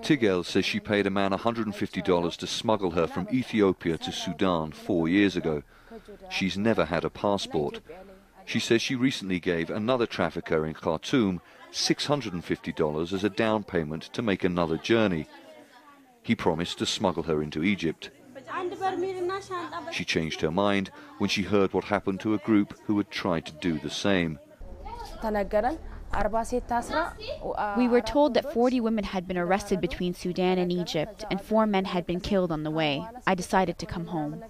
Tigel says she paid a man $150 to smuggle her from Ethiopia to Sudan 4 years ago. She's never had a passport. She says she recently gave another trafficker in Khartoum $650 as a down payment to make another journey. He promised to smuggle her into Egypt. She changed her mind when she heard what happened to a group who had tried to do the same. We were told that 40 women had been arrested between Sudan and Egypt, and 4 men had been killed on the way. I decided to come home.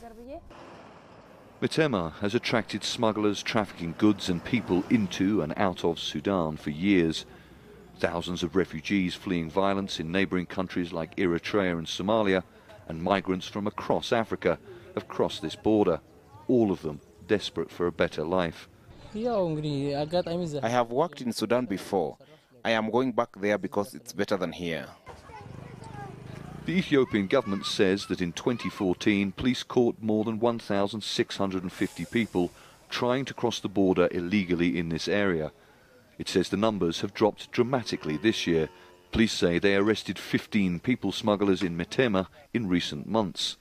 Mitema has attracted smugglers trafficking goods and people into and out of Sudan for years. Thousands of refugees fleeing violence in neighbouring countries like Eritrea and Somalia, and migrants from across Africa have crossed this border, all of them desperate for a better life. I have worked in Sudan before. I am going back there because it's better than here. The Ethiopian government says that in 2014, police caught more than 1,650 people trying to cross the border illegally in this area. It says the numbers have dropped dramatically this year. Police say they arrested 15 people smugglers in Mitema in recent months.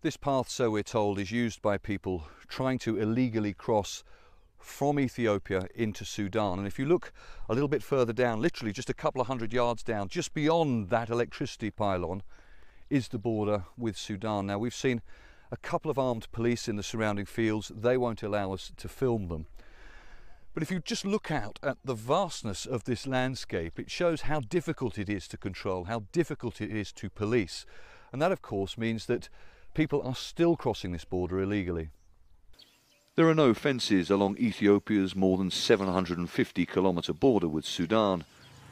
This path, so we're told, is used by people trying to illegally cross from Ethiopia into Sudan. And if you look a little bit further down, literally just a couple of 100 yards down, just beyond that electricity pylon, is the border with Sudan. Now, we've seen a couple of armed police in the surrounding fields. They won't allow us to film them. But if you just look out at the vastness of this landscape, it shows how difficult it is to control, how difficult it is to police. And that, of course, means that people are still crossing this border illegally. There are no fences along Ethiopia's more than 750-kilometre border with Sudan.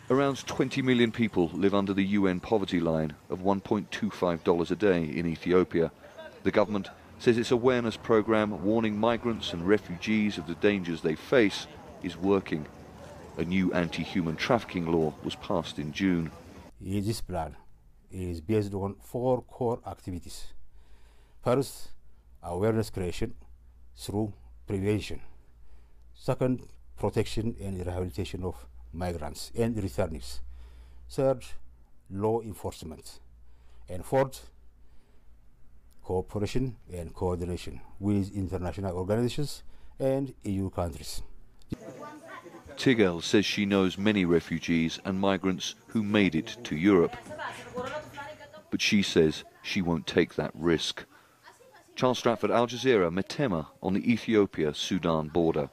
Around 20 million people live under the UN poverty line of $1.25 a day in Ethiopia. The government says its awareness programme warning migrants and refugees of the dangers they face is working. A new anti-human trafficking law was passed in June. This plan is based on 4 core activities. First, awareness creation through prevention. Second, protection and rehabilitation of migrants and returnees. Third, law enforcement. And fourth, cooperation and coordination with international organizations and EU countries. Tigel says she knows many refugees and migrants who made it to Europe. But she says she won't take that risk. Charles Stratford, Al Jazeera, Mitema on the Ethiopia-Sudan border.